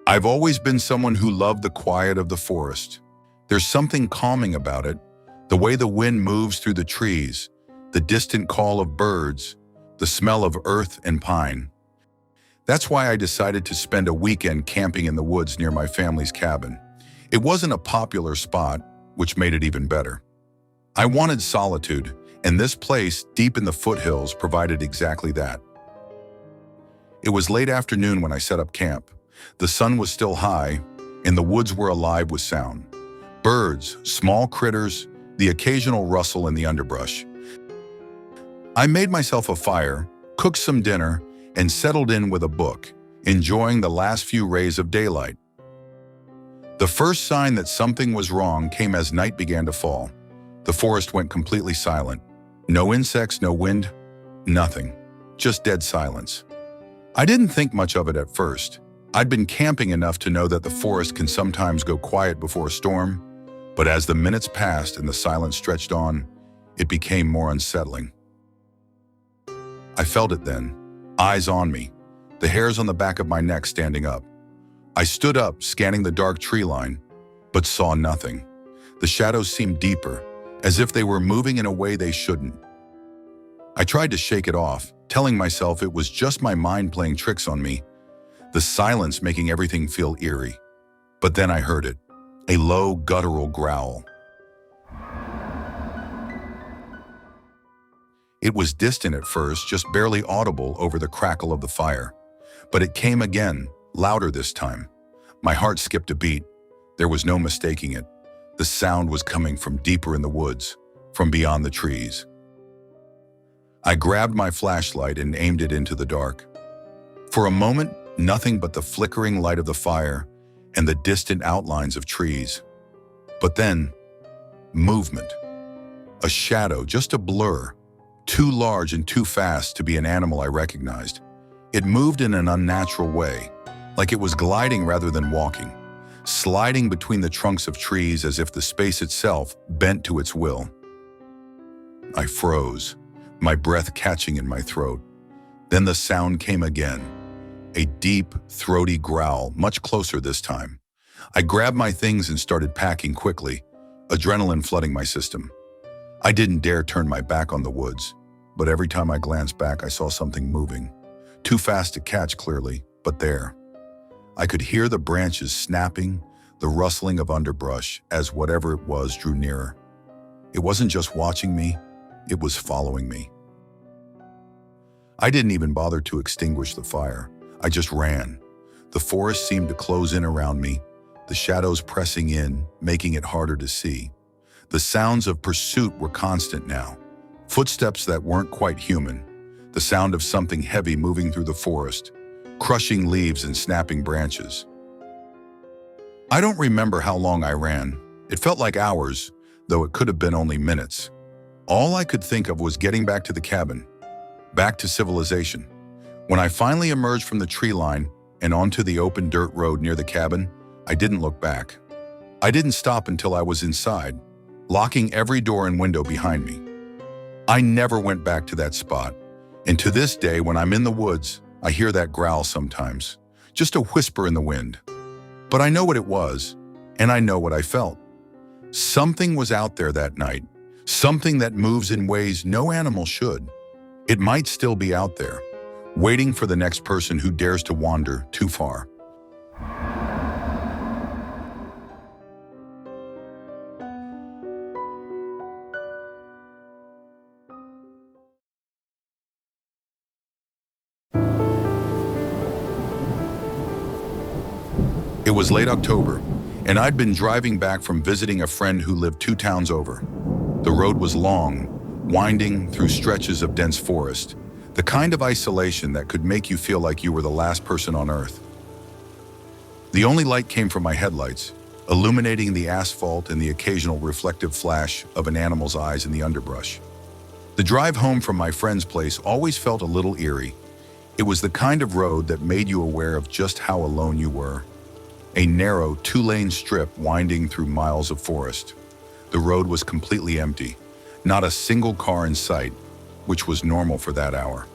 I've always been someone who loved the quiet of the forest. There's something calming about it, the way the wind moves through the trees, the distant call of birds, the smell of earth and pine. That's why I decided to spend a weekend camping in the woods near my family's cabin. It wasn't a popular spot, which made it even better. I wanted solitude, and this place, deep in the foothills, provided exactly that. It was late afternoon when I set up camp. The sun was still high, and the woods were alive with sound. Birds, small critters, the occasional rustle in the underbrush. I made myself a fire, cooked some dinner, and settled in with a book, enjoying the last few rays of daylight. The first sign that something was wrong came as night began to fall. The forest went completely silent. No insects, no wind, nothing. Just dead silence. I didn't think much of it at first. I'd been camping enough to know that the forest can sometimes go quiet before a storm, but as the minutes passed and the silence stretched on, it became more unsettling. I felt it then, eyes on me, the hairs on the back of my neck standing up. I stood up, scanning the dark tree line, but saw nothing. The shadows seemed deeper, as if they were moving in a way they shouldn't. I tried to shake it off, telling myself it was just my mind playing tricks on me, the silence making everything feel eerie. But then I heard it, a low, guttural growl. It was distant at first, just barely audible over the crackle of the fire. But it came again, louder this time. My heart skipped a beat. There was no mistaking it. The sound was coming from deeper in the woods, from beyond the trees. I grabbed my flashlight and aimed it into the dark. For a moment, nothing but the flickering light of the fire and the distant outlines of trees. But then, movement. A shadow, just a blur, too large and too fast to be an animal I recognized. It moved in an unnatural way, like it was gliding rather than walking, sliding between the trunks of trees as if the space itself bent to its will. I froze, my breath catching in my throat. Then the sound came again, a deep, throaty growl, much closer this time. I grabbed my things and started packing quickly, adrenaline flooding my system. I didn't dare turn my back on the woods, but every time I glanced back, I saw something moving. Too fast to catch clearly, but there. I could hear the branches snapping, the rustling of underbrush as whatever it was drew nearer. It wasn't just watching me, it was following me. I didn't even bother to extinguish the fire. I just ran. The forest seemed to close in around me, the shadows pressing in, making it harder to see. The sounds of pursuit were constant now. Footsteps that weren't quite human. The sound of something heavy moving through the forest, crushing leaves and snapping branches. I don't remember how long I ran. It felt like hours, though it could have been only minutes. All I could think of was getting back to the cabin, back to civilization. When I finally emerged from the tree line and onto the open dirt road near the cabin, I didn't look back. I didn't stop until I was inside, locking every door and window behind me. I never went back to that spot, and to this day, when I'm in the woods, I hear that growl sometimes, just a whisper in the wind. But I know what it was, and I know what I felt. Something was out there that night, something that moves in ways no animal should. It might still be out there, waiting for the next person who dares to wander too far. It was late October, and I'd been driving back from visiting a friend who lived 2 towns over. The road was long, winding through stretches of dense forest, the kind of isolation that could make you feel like you were the last person on Earth. The only light came from my headlights, illuminating the asphalt and the occasional reflective flash of an animal's eyes in the underbrush. The drive home from my friend's place always felt a little eerie. It was the kind of road that made you aware of just how alone you were. A narrow 2-lane strip winding through miles of forest. The road was completely empty, not a single car in sight, which was normal for that hour.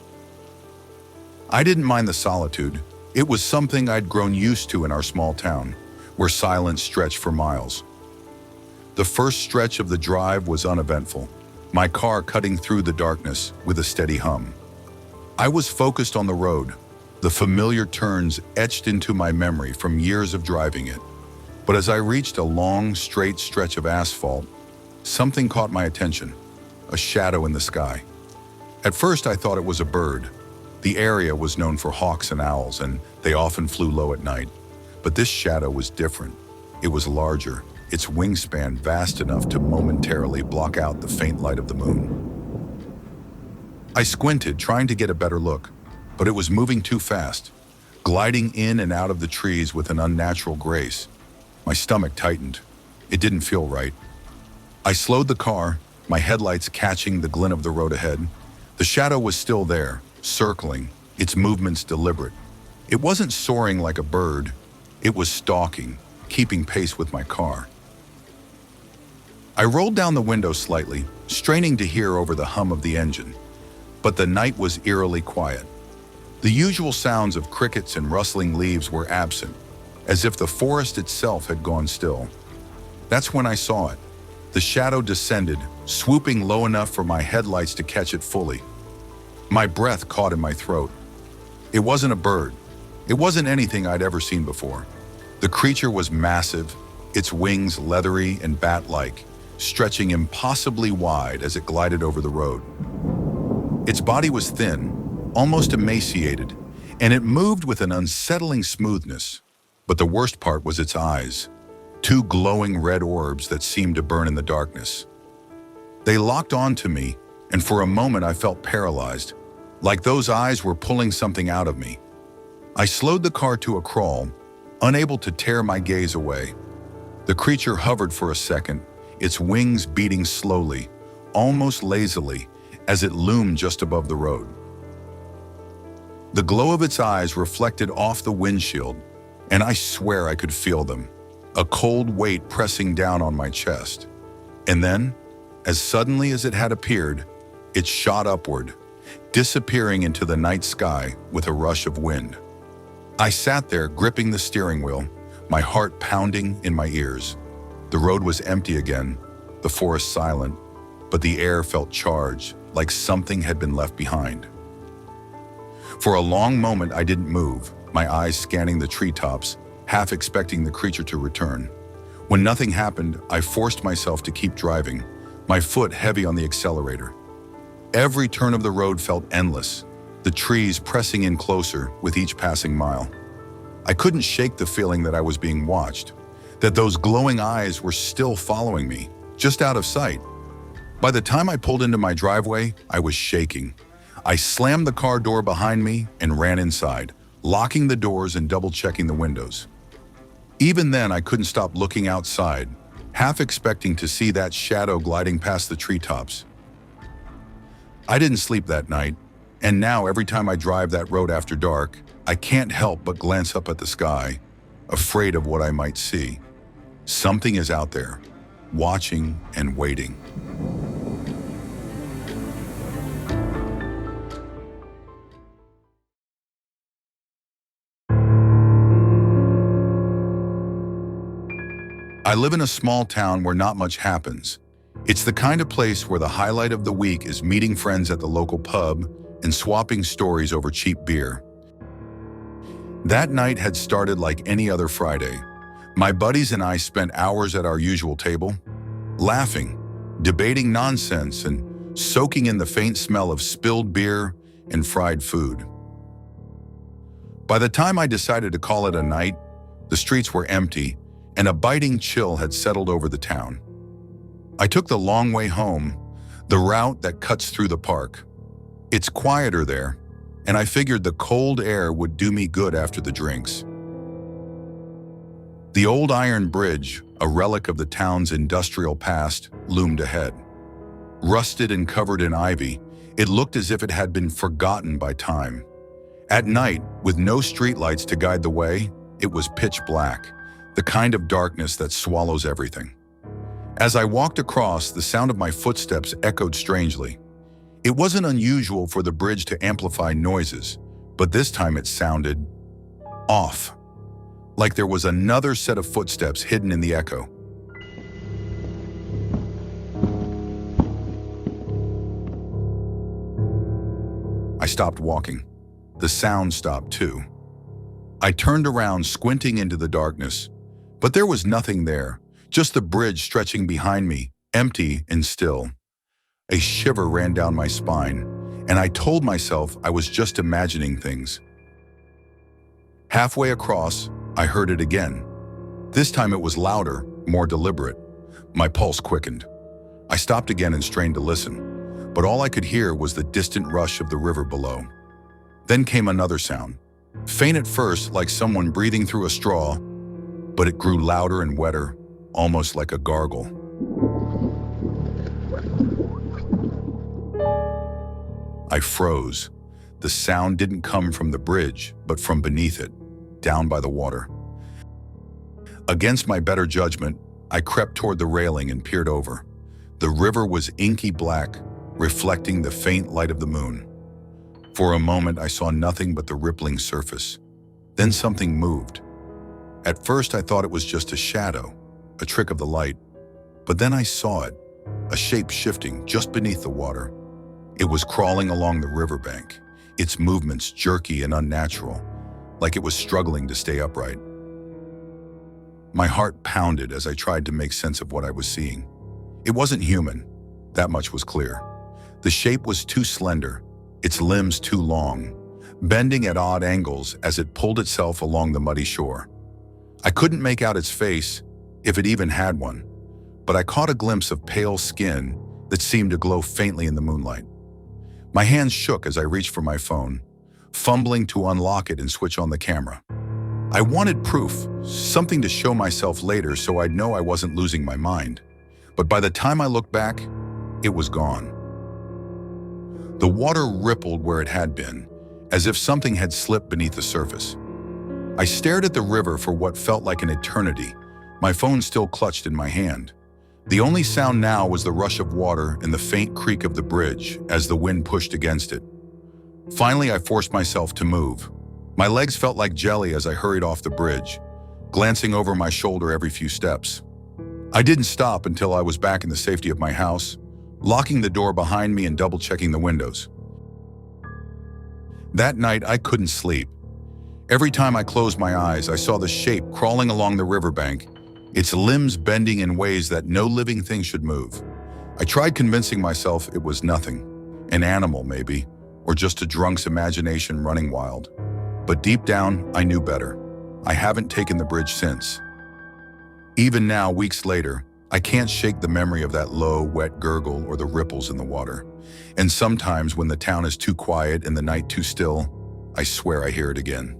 I didn't mind the solitude. It was something I'd grown used to in our small town, where silence stretched for miles. The first stretch of the drive was uneventful, my car cutting through the darkness with a steady hum. I was focused on the road, the familiar turns etched into my memory from years of driving it. But as I reached a long, straight stretch of asphalt, something caught my attention, a shadow in the sky. At first I thought it was a bird. The area was known for hawks and owls, and they often flew low at night. But this shadow was different. It was larger, its wingspan vast enough to momentarily block out the faint light of the moon. I squinted, trying to get a better look, but it was moving too fast, gliding in and out of the trees with an unnatural grace. My stomach tightened. It didn't feel right. I slowed the car, my headlights catching the glint of the road ahead. The shadow was still there, circling, its movements deliberate. It wasn't soaring like a bird. It was stalking, keeping pace with my car. I rolled down the window slightly, straining to hear over the hum of the engine. But the night was eerily quiet. The usual sounds of crickets and rustling leaves were absent, as if the forest itself had gone still. That's when I saw it. The shadow descended, swooping low enough for my headlights to catch it fully. My breath caught in my throat. It wasn't a bird. It wasn't anything I'd ever seen before. The creature was massive, its wings leathery and bat-like, stretching impossibly wide as it glided over the road. Its body was thin, almost emaciated, and it moved with an unsettling smoothness. But the worst part was its eyes, two glowing red orbs that seemed to burn in the darkness. They locked onto me, and for a moment I felt paralyzed, like those eyes were pulling something out of me. I slowed the car to a crawl, unable to tear my gaze away. The creature hovered for a second, its wings beating slowly, almost lazily, as it loomed just above the road. The glow of its eyes reflected off the windshield, and I swear I could feel them, a cold weight pressing down on my chest. And then, as suddenly as it had appeared, it shot upward, disappearing into the night sky with a rush of wind. I sat there gripping the steering wheel, my heart pounding in my ears. The road was empty again, the forest silent, but the air felt charged, like something had been left behind. For a long moment I didn't move, my eyes scanning the treetops, half expecting the creature to return. When nothing happened, I forced myself to keep driving, my foot heavy on the accelerator. Every turn of the road felt endless, the trees pressing in closer with each passing mile. I couldn't shake the feeling that I was being watched, that those glowing eyes were still following me, just out of sight. By the time I pulled into my driveway, I was shaking. I slammed the car door behind me and ran inside, locking the doors and double-checking the windows. Even then, I couldn't stop looking outside, half expecting to see that shadow gliding past the treetops. I didn't sleep that night, and now every time I drive that road after dark, I can't help but glance up at the sky, afraid of what I might see. Something is out there, watching and waiting. I live in a small town where not much happens. It's the kind of place where the highlight of the week is meeting friends at the local pub and swapping stories over cheap beer. That night had started like any other Friday. My buddies and I spent hours at our usual table, laughing, debating nonsense, and soaking in the faint smell of spilled beer and fried food. By the time I decided to call it a night, the streets were empty, and a biting chill had settled over the town. I took the long way home, the route that cuts through the park. It's quieter there, and I figured the cold air would do me good after the drinks. The old iron bridge, a relic of the town's industrial past, loomed ahead. Rusted and covered in ivy, it looked as if it had been forgotten by time. At night, with no streetlights to guide the way, it was pitch black, the kind of darkness that swallows everything. As I walked across, the sound of my footsteps echoed strangely. It wasn't unusual for the bridge to amplify noises, but this time it sounded Off, like there was another set of footsteps hidden in the echo. I stopped walking. The sound stopped too. I turned around, squinting into the darkness, but there was nothing there, just the bridge stretching behind me, empty and still. A shiver ran down my spine, and I told myself I was just imagining things. Halfway across, I heard it again. This time it was louder, more deliberate. My pulse quickened. I stopped again and strained to listen, but all I could hear was the distant rush of the river below. Then came another sound, faint at first, like someone breathing through a straw, but it grew louder and wetter, almost like a gargle. I froze. The sound didn't come from the bridge, but from beneath it, down by the water. Against my better judgment, I crept toward the railing and peered over. The river was inky black, reflecting the faint light of the moon. For a moment, I saw nothing but the rippling surface. Then something moved. At first, I thought it was just a shadow, a trick of the light. But then I saw it, a shape shifting just beneath the water. It was crawling along the riverbank, its movements jerky and unnatural, like it was struggling to stay upright. My heart pounded as I tried to make sense of what I was seeing. It wasn't human, that much was clear. The shape was too slender, its limbs too long, bending at odd angles as it pulled itself along the muddy shore. I couldn't make out its face, if it even had one, but I caught a glimpse of pale skin that seemed to glow faintly in the moonlight. My hands shook as I reached for my phone, fumbling to unlock it and switch on the camera. I wanted proof, something to show myself later so I'd know I wasn't losing my mind. But by the time I looked back, it was gone. The water rippled where it had been, as if something had slipped beneath the surface. I stared at the river for what felt like an eternity, my phone still clutched in my hand. The only sound now was the rush of water and the faint creak of the bridge as the wind pushed against it. Finally, I forced myself to move. My legs felt like jelly as I hurried off the bridge, glancing over my shoulder every few steps. I didn't stop until I was back in the safety of my house, locking the door behind me and double-checking the windows. That night, I couldn't sleep. Every time I closed my eyes, I saw the shape crawling along the riverbank, its limbs bending in ways that no living thing should move. I tried convincing myself it was nothing, an animal maybe, or just a drunk's imagination running wild. But deep down, I knew better. I haven't taken the bridge since. Even now, weeks later, I can't shake the memory of that low, wet gurgle or the ripples in the water. And sometimes when the town is too quiet and the night too still, I swear I hear it again.